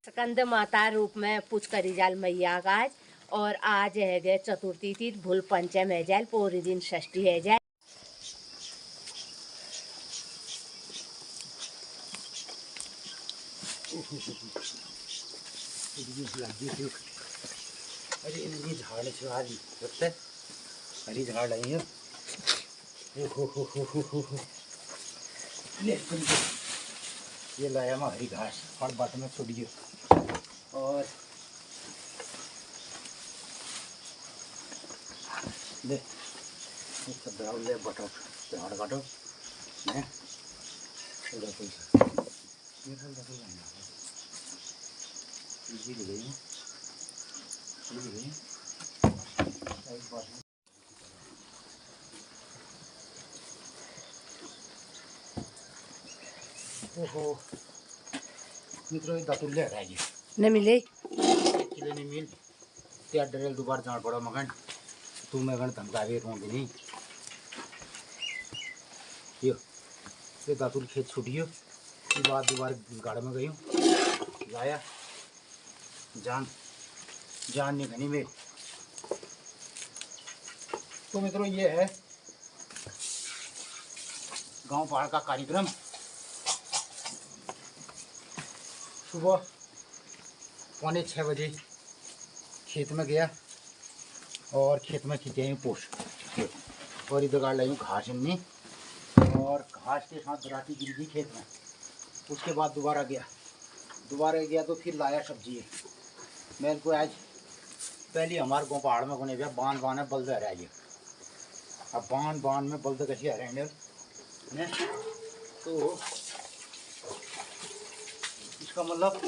स्कंद माता रूप में पूछ करी जाल मैया गाज। और आज है गए चतुर्थी थी, भूल पंचम है जाल, पूरी दिन षष्ठी है जाए। अरे इनकी झाड़ से आज लगता है हरी झाड़ आई है। ये लाया मैं हरी घास और बाट में छोड़िए और ले सब ले बटो झाड़ काटो मैं ओहो मित्रों दातुल्ले हटाइए न मिले किले नहीं मिल त्या डरेल दोबारा जान पड़ा मगन तू मैं गण धमकावे रहूँगी नहीं ये दातुल खेत छूटियो ये बात दोबारा गाड़ में गई हूँ लाया जान जान नहीं घनी में। तो मित्रों ये है गांव पहाड़ का कार्यक्रम। सुबह 5:45 बजे खेत में गया और खेत में खींचे हैं पोष और इधर गाड़ लाई हूँ घास इन्नी और घास के साथ दराती गिर गई खेत में। उसके बाद दोबारा गया तो फिर लाया सब्जी। मेरे को आज पहले हमारे गाँव पहाड़ में कोने गया बांध में बल्द रह गया। अब बांध में बल्द कैसे रहेंगे तो इसका मतलब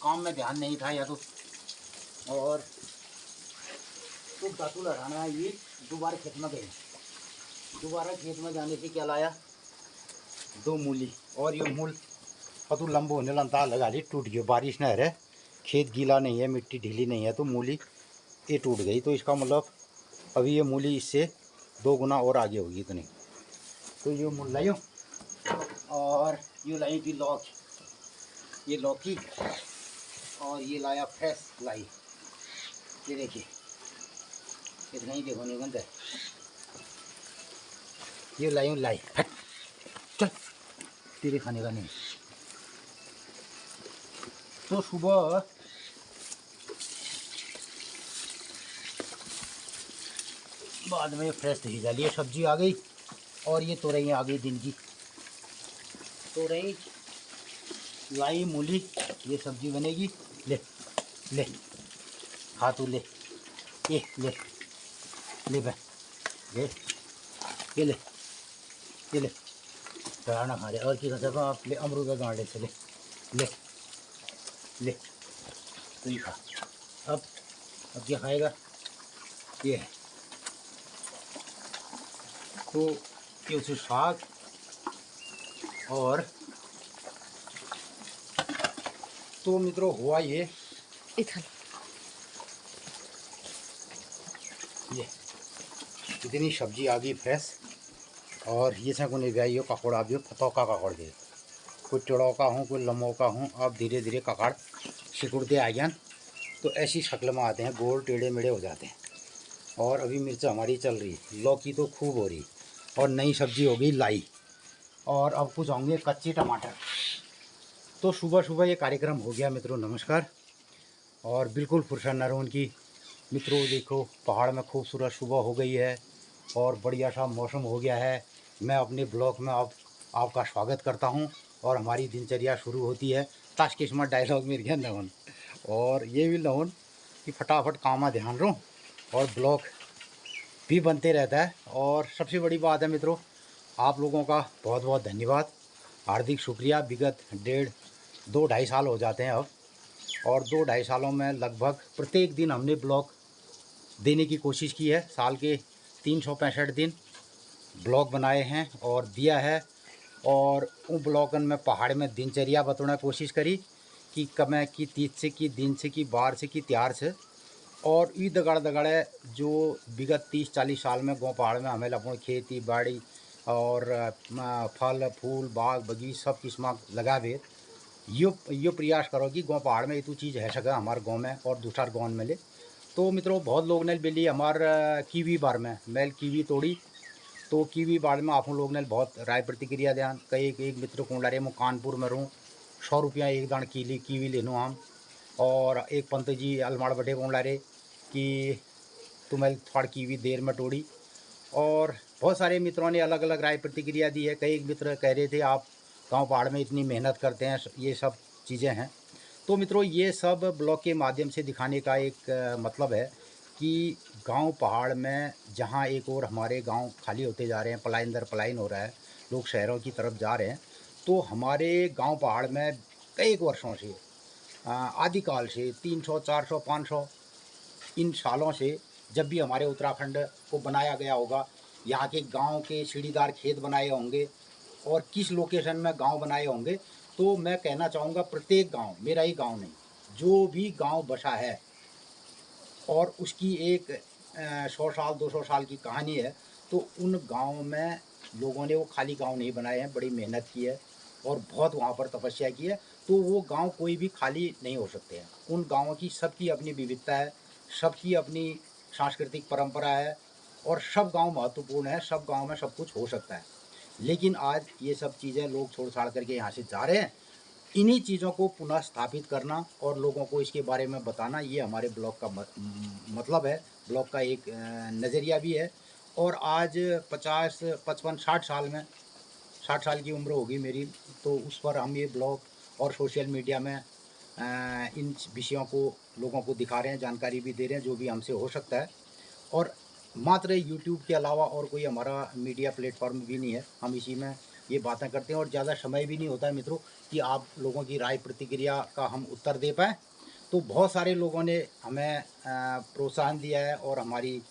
काम में ध्यान नहीं था या तो और तो दातुल हराना ये दोबारा खेत में गए। दोबारा खेत में जाने से क्या लाया 2 मूली और ये मूल पतु लंबो होने लंता लगा ली टूट गया। बारिश न रहे खेत गीला नहीं है मिट्टी ढीली नहीं है तो मूली ये टूट गई। तो इसका मतलब अभी ये मूली इससे 2 गुना और आगे होगी इतनी। तो ये मूल लाइयो और ये लाई थी ये लौकी और ये लाया फ्रेश लाई। ये देखिए इतना ही देखो नहीं बनता ये लाई हट चल तेरे खाने का नहीं। तो सुबह बाद में फ्रेश दही डाली सब्जी आ गई और ये तोरई आ गई दिन की। तोरई लाई मूली ये सब्जी बनेगी। ले ले खा तू ले ये ले बे ये ले ना खा रहे और की खा आप ले अमरूद का गांडे से ले तो ये खा। अब क्या खाएगा ये है तो ये उसे साग और तो मित्रों हुआ ये इतनी सब्जी आ गई फ्रेश और ये से कोई व्याई हो ककड़ आ गया फतौका ककड़ दे कोई टेड़ौका हूँ कोई लमौका हूँ। अब धीरे धीरे ककड़ सिकुड़ते आ गया तो ऐसी शक्ल में आते हैं गोल टेढ़े मेढ़े हो जाते हैं। और अभी मिर्च हमारी चल रही लौकी तो खूब हो रही और नई सब्जी हो गई लाई और अब कुछ होंगे कच्चे टमाटर। तो सुबह ये कार्यक्रम हो गया मित्रों नमस्कार। और बिल्कुल फुर्सत न रहो उनकी मित्रों देखो पहाड़ में खूबसूरत सुबह हो गई है और बढ़िया सा मौसम हो गया है। मैं अपने ब्लॉग में अब आपका स्वागत करता हूं और हमारी दिनचर्या शुरू होती है। ताश किस्मत डायलॉग मेरे गया नवन और ये भी नवन कि फटाफट काम में ध्यान रहो और ब्लॉग भी बनते रहता है। और सबसे बड़ी बात है मित्रों आप लोगों का बहुत बहुत धन्यवाद हार्दिक शुक्रिया। विगत 2-2.5 साल हो जाते हैं अब और 2-2.5 सालों में लगभग प्रत्येक दिन हमने ब्लॉग देने की कोशिश की है। साल के 365 दिन ब्लॉग बनाए हैं और दिया है। और उन ब्लॉगन में पहाड़ में दिनचर्या बताने की कोशिश करी कि कमें की तीज से की दिन से की बार से की त्यार से। और ये दगड़े जो विगत 30-40 साल में गाँव पहाड़ में हमें अपनी खेती बाड़ी और फल फूल बाग बगीच सब किस्म लगावे यो प्रयास करो कि गाँव पहाड़ में इतू चीज़ है सके हमारे गाँव में और दूसरा गाँव में मिले। तो मित्रों बहुत लोग ने बेली हमार कीवी बार में मैल कीवी तोड़ी, तो कीवी बाड़ में आप लोग ने बहुत राय प्रतिक्रिया ध्यान कई एक मित्र को ला रहे मैं कानपुर में रहूँ 100 रुपया एक दान कीवी लेनो हम। और एक पंत जी अलमाड़ बटे को ला रहे कि तुम्हें थोड़ा कीवी देर में तोड़ी। और बहुत सारे मित्रों ने अलग अलग राय प्रतिक्रिया दी है। कई मित्र कह रहे थे आप गांव पहाड़ में इतनी मेहनत करते हैं, ये सब चीज़ें हैं। तो मित्रों ये सब ब्लॉग के माध्यम से दिखाने का एक मतलब है कि गांव पहाड़ में जहां एक और हमारे गांव खाली होते जा रहे हैं, पलायन दर पलायन हो रहा है, लोग शहरों की तरफ जा रहे हैं, तो हमारे गांव पहाड़ में कई वर्षों से आदिकाल से 300 400 500 इन सालों से जब भी हमारे उत्तराखंड को बनाया गया होगा, यहाँ के गांव के सीढ़ीदार खेत बनाए होंगे और किस लोकेशन में गांव बनाए होंगे, तो मैं कहना चाहूँगा प्रत्येक गांव, मेरा ही गांव नहीं, जो भी गांव बसा है और उसकी एक 100 साल 200 साल की कहानी है, तो उन गाँव में लोगों ने वो खाली गाँव नहीं बनाए हैं, बड़ी मेहनत की है और बहुत वहाँ पर तपस्या की है। तो वो गांव कोई भी खाली नहीं हो सकते हैं। उन गाँवों की सबकी अपनी विविधता है, सबकी अपनी सांस्कृतिक परंपरा है और सब गांव महत्वपूर्ण है, सब गांव में सब कुछ हो सकता है। लेकिन आज ये सब चीज़ें लोग छोड़ छाड़ करके यहाँ से जा रहे हैं। इन्हीं चीज़ों को पुनः स्थापित करना और लोगों को इसके बारे में बताना, ये हमारे ब्लॉग का मतलब है, ब्लॉग का एक नज़रिया भी है। और आज 50 55 60 साल में 60 साल की उम्र होगी मेरी, तो उस पर हम ये ब्लॉग और सोशल मीडिया में इन विषयों को लोगों को दिखा रहे हैं, जानकारी भी दे रहे हैं जो भी हमसे हो सकता है। और मात्र यूट्यूब के अलावा और कोई हमारा मीडिया प्लेटफॉर्म भी नहीं है, हम इसी में ये बातें करते हैं और ज़्यादा समय भी नहीं होता है मित्रों कि आप लोगों की राय प्रतिक्रिया का हम उत्तर दे पाएँ। तो बहुत सारे लोगों ने हमें प्रोत्साहन दिया है और हमारी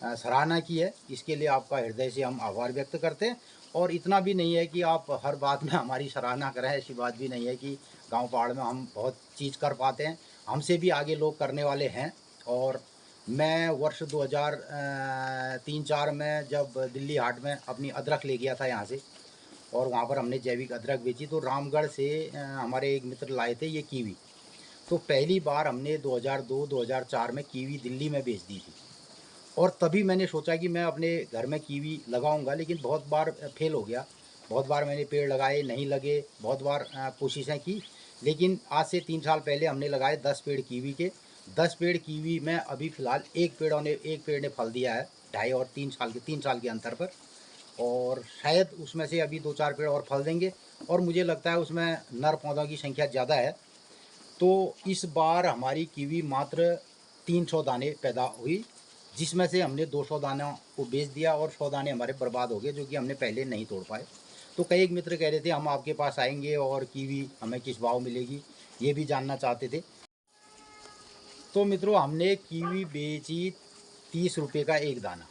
सराहना की है, इसके लिए आपका हृदय से हम आभार व्यक्त करते हैं। और इतना भी नहीं है कि आप हर बात में हमारी सराहना करें, ऐसी बात भी नहीं है कि गांव पहाड़ में हम बहुत चीज़ कर पाते हैं, हमसे भी आगे लोग करने वाले हैं। और मैं वर्ष 2003-4 में जब दिल्ली हाट में अपनी अदरक ले गया था यहाँ से और वहाँ पर हमने जैविक अदरक बेची, तो रामगढ़ से हमारे एक मित्र लाए थे ये कीवी। तो पहली बार हमने 2002-2004 में कीवी दिल्ली में बेच दी थी और तभी मैंने सोचा कि मैं अपने घर में कीवी लगाऊंगा, लेकिन बहुत बार फेल हो गया। बहुत बार मैंने पेड़ लगाए, नहीं लगे, बहुत बार कोशिशें की, लेकिन आज से 3 साल पहले हमने लगाए 10 पेड़ कीवी के। 10 पेड़ कीवी में अभी फ़िलहाल एक पेड़ ने फल दिया है 2.5 और 3 साल के अंतर पर। और शायद उसमें से अभी 2-4 पेड़ और फल देंगे और मुझे लगता है उसमें नर पौधों की संख्या ज़्यादा है। तो इस बार हमारी कीवी मात्र 300 दाने पैदा हुई, जिसमें से हमने 200 दानों को बेच दिया और 100 दाने हमारे बर्बाद हो गए, जो कि हमने पहले नहीं तोड़ पाए। तो कई एक मित्र कह रहे थे हम आपके पास आएंगे और कीवी हमें किस भाव मिलेगी, ये भी जानना चाहते थे। तो मित्रों हमने कीवी बेची 30 रुपये का एक दाना,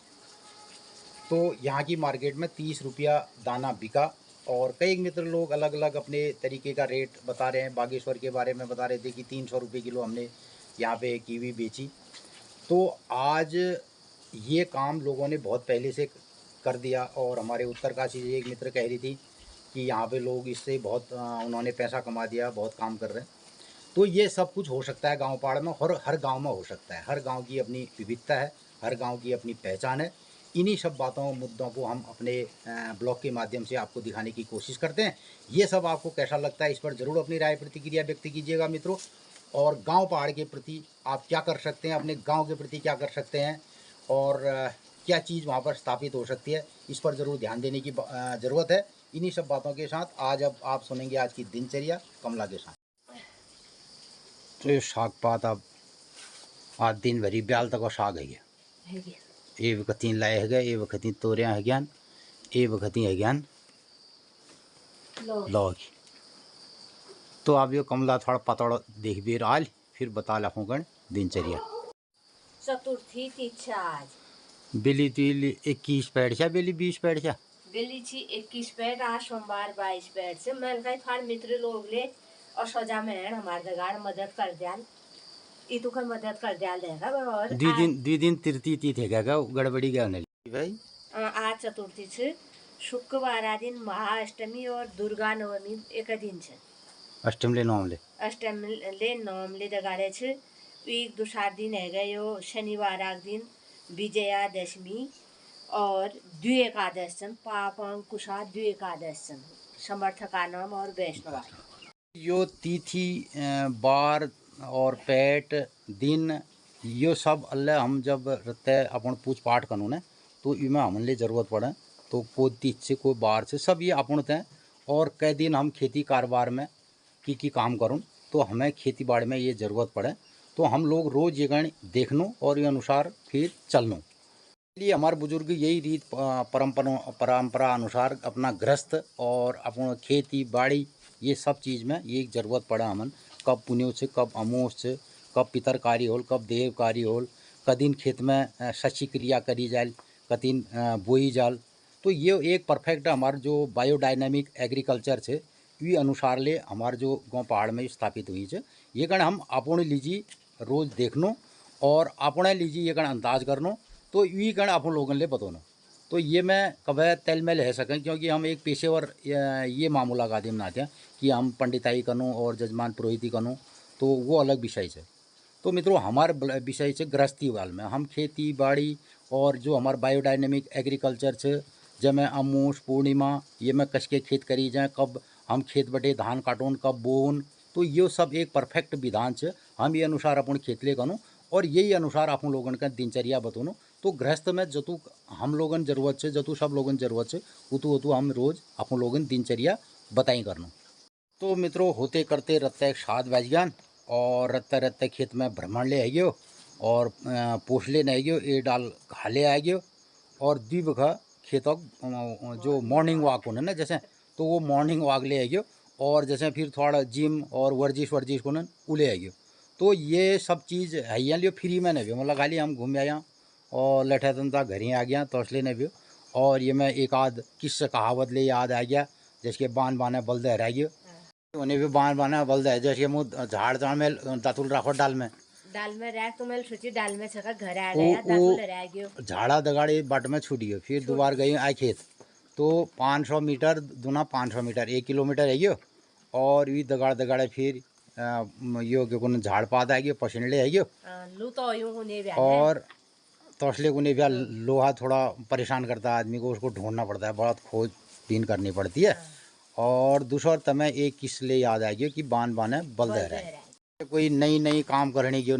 तो यहाँ की मार्केट में 30 रुपया दाना बिका। और कई मित्र लोग अलग अलग अपने तरीके का रेट बता रहे हैं। बागेश्वर के बारे में बता रहे थे कि 300 रुपये किलो हमने यहाँ पे कीवी बेची। तो आज ये काम लोगों ने बहुत पहले से कर दिया और हमारे उत्तरकाशी से एक मित्र कह रही थी कि यहाँ पे लोग इससे बहुत उन्होंने पैसा कमा दिया, बहुत काम कर रहे हैं। तो ये सब कुछ हो सकता है गांव पहाड़ में, और हर गांव में हो सकता है। हर गांव की अपनी विविधता है, हर गांव की अपनी पहचान है। इन्हीं सब बातों मुद्दों को हम अपने ब्लॉग के माध्यम से आपको दिखाने की कोशिश करते हैं। ये सब आपको कैसा लगता है, इस पर ज़रूर अपनी राय प्रतिक्रिया व्यक्त कीजिएगा मित्रों। और गांव पहाड़ के प्रति आप क्या कर सकते हैं, अपने गांव के प्रति क्या कर सकते हैं और क्या चीज़ वहाँ पर स्थापित हो सकती है, इस पर ज़रूर ध्यान देने की ज़रूरत है। इन्हीं सब बातों के साथ आज अब आप सुनेंगे आज की दिनचर्या कमला के साथ। तो ये साग पात अब आज दिन भरी ब्याल तक साग है गया, ये वक्ती लाए है गए, ये वक्ती तोरिया है ज्ञान, ये वक्ती है ज्ञान लौकी। तो अब ये कमला थोड़ा पतड़ देख भी आज फिर बता लखोगण दिनचर्या। चतुर्थी तिथि आज बेली तिल 21 पैड़ छा, बेली 20 पैड़ छा, बेली छी 21 पैड, आज सोमवार 22 पैड से मैं कहीं थार मित्र लोग ले और सजा में हमारे जगाड़ मदद कर दियाल, इतु का मदद कर दियाल देगा। और दी दिन तृतीय तिथि है क्या गड़बड़ी क्या होने भाई। आज चतुर्थी छे, शुक्रवार दिन महाअष्टमी और दुर्गा नवमी एक दिन छे। अष्टमले नवमले अष्टमले नवमले दगाड़े छ। एक दूसरा दिन है गए यो शनिवार दिन विजयादशमी और द्विएकादश पापांकुशा द्विएकादश समर्थका नाम और वैष्णवा यो तिथि बार और पेट दिन यो सब अल्लाह हम जब रहते अपन पूछ पाठ करूँ ने तो इमें हमने ज़रूरत पड़े तो कोई तीज से कोई बार से सब ये अपन थे। और कई दिन हम खेती कारोबार में की काम करूँ तो हमें खेती बाड़ी में ये ज़रूरत पड़े तो हम लोग रोज़ ये गण देखनो और ये अनुसार फिर चलनो। इसलिए हमारे बुजुर्ग यही रीत परंपरा अनुसार अपना गृहस्थ और अपना खेती बाड़ी ये सब चीज़ में ये ज़रूरत पड़ा हमन कब पुण्यों से कब अमोस से कब पितर कार्य होल कब देव कार्य होल कदिन खेत में शशि क्रिया करी जाए कदिन बोई जाल। तो ये एक परफेक्ट हमारे जो बायोडायनामिक एग्रीकल्चर से ये अनुसार ले हमारे जो गाँव पहाड़ में स्थापित हुई है ये गण हम अपने लीजिए रोज़ देखनो और अपने लीजिए ये गण अंदाज करनो तो ये गण अपन लोगों ले बताना। तो ये मैं कभी तेल में ले सकें क्योंकि हम एक पेशेवर ये मामूला गादिम ना थे कि हम पंडिताई करूँ और जजमान पुरोहिती करूँ तो वो अलग विषय है। तो मित्रों हमारे विषय से गृहस्थी वाल में हम खेती बाड़ी और जो हमारे बायोडायनेमिक एग्रीकल्चर से जब मैं अमूस पूर्णिमा ये मैं कस के खेत करी जाए कब हम खेत बटे धान काटून कब बोन तो ये सब एक परफेक्ट विधान से हम ये अनुसार अपन खेत ले करूँ और यही अनुसार अपन लोगन का दिनचर्या बताऊँ। तो गृहस्थ में जतु हम लोगन जरूरत से जतु सब लोगन जरूरत से उतु उतु हम रोज़ अपन लोगन दिनचर्या बताई करना। तो मित्रों होते करते रत्ते 7 बज गया और रत्ते रत्ते खेत में भ्रमण ले आइयो और पोष ले नहीं गयो ये डाल घाले आ गयो और द्वीप का खेतों जो मॉर्निंग वॉक होने ना जैसे तो वो मॉर्निंग वॉक ले आइयो और जैसे फिर थोड़ा जिम और वर्जिश को ना उले आइयो। तो ये सब चीज़ है यहाँ लियो फ्री में नहीं भी मतलब खाली हम घूम आया और लठे तंता घर ही आ गया तो इसलिए नहीं भी। और ये मैं एक आध किस्सा कहावत ले याद आ गया जैसे बान बाने बल दे रह गयो उन्हें भी बान बाने बल दे जैसे मुँह झाड़ झाड़ में दातुल राखो डाल में रह तो मैं सोची डाल में छका घर आ गया दातुल रह गयो झाड़ा दगाड़ी बट में छूट गयो फिर दोबारा गई आई खेत तो 500 मीटर दूना 500 मीटर 1 किलोमीटर है गयो और ये दगाड़ दगाड़े फिर यो के कोन झाड़ पात आ गयो पसंदले है गयो लू तो यूं होने भी और तोसले को ने भी लोहा थोड़ा परेशान करता है आदमी को उसको ढूंढना पड़ता है बहुत खोज बीन करनी पड़ती है। और दूसरा तमें एक किसले याद आ गया कि बान बाने बल दे रहा है कोई नई काम करने की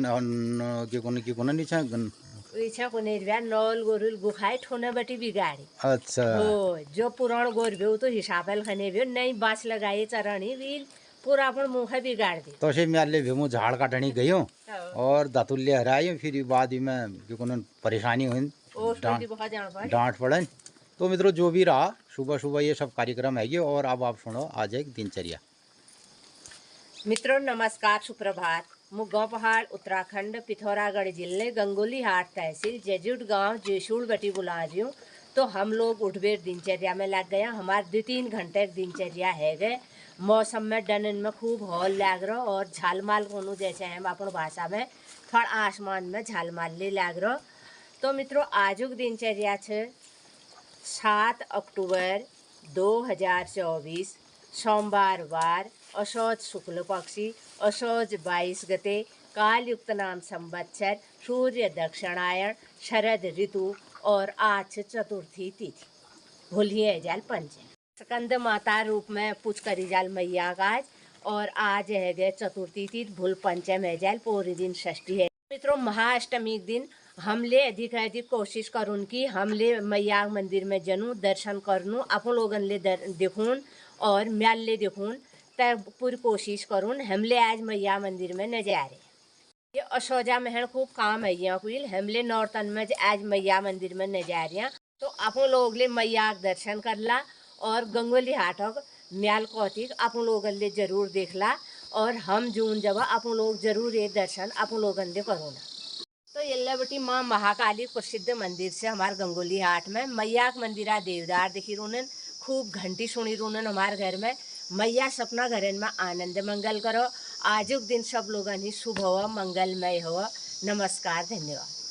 इच्छा को नहीं रहा नौल गोरुल गुखाई ठोने बटी बिगाड़ी। अच्छा हो जो पुराण गोर भी तो हिसाबल खने भी नई बाँस लगाई चरणी भी पूरा अपन मुँह बिगाड़ दी। तो से मैं ले भी झाड़ काटनी गई हूँ और दातुल्य हराई फिर बाद में परेशानी हुई डांट पड़े। तो मित्रों जो भी रहा सुबह सुबह ये सब कार्यक्रम है और अब आप सुनो आज एक दिनचर्या। मित्रों नमस्कार सुप्रभात मु गाँव पहाड़ उत्तराखंड पिथौरागढ़ जिले गंगोली हाट तहसील जेजुट गांव जेसूड़ बटी बुला रही हूँ। तो हम लोग उठबेर दिनचर्या में लग गया हमारे 2-3 घंटे दिनचर्या है गए। मौसम में डनन में खूब हॉल लग रहा और झालमाल कोनू जैसे हम अपन भाषा में थोड़ा आसमान में झालमाल ले लग रहा। तो मित्रों आजुक दिनचर्या है 7 अक्टूबर 2024 सोमवार वार असोज शुक्ल पक्षी असोज 22 गते कालयुक्त नाम संवत्सर सूर्य दक्षिणायण शरद ऋतु और आज चतुर्थी तिथि भूलिए जाल पंचम स्कंद माता रूप में पूछ करी जाल मैया का और आज है गए चतुर्थी तिथि भूल पंचम है जाल पूरे दिन षष्ठी है। मित्रों महाअष्टमी दिन हमले अधिक कोशिश करूँ कि हमले मैया मंदिर में जनू दर्शन करनू अपन लोगन ले देखून और म्याल ले देखून तब पूरी कोशिश करूँ हमले आज मैया मंदिर में नजारे ये असोजा में खूब काम है यहाँ कुल हमले नौरतन में आज मैया मंदिर में नजारिया। तो अपन लोग ले मैया दर्शन करला और गंगोली हाटक म्याल कौतिक अपन लोगन ले जरूर देखला और हम जून जब अपन लोग जरूर ये दर्शन अपन लोगन ले करूँगा। तो ये बटी माँ महाकाली प्रसिद्ध मंदिर से हमारे गंगोली हाट में मैया मंदिरा देवदार देखी रूनन खूब घंटी सुनी रूनन हमारे घर में मैया सपना घर में आनंद मंगल करो। आजुक दिन सब लोगन ही शुभ हो मंगलमय हो। नमस्कार धन्यवाद।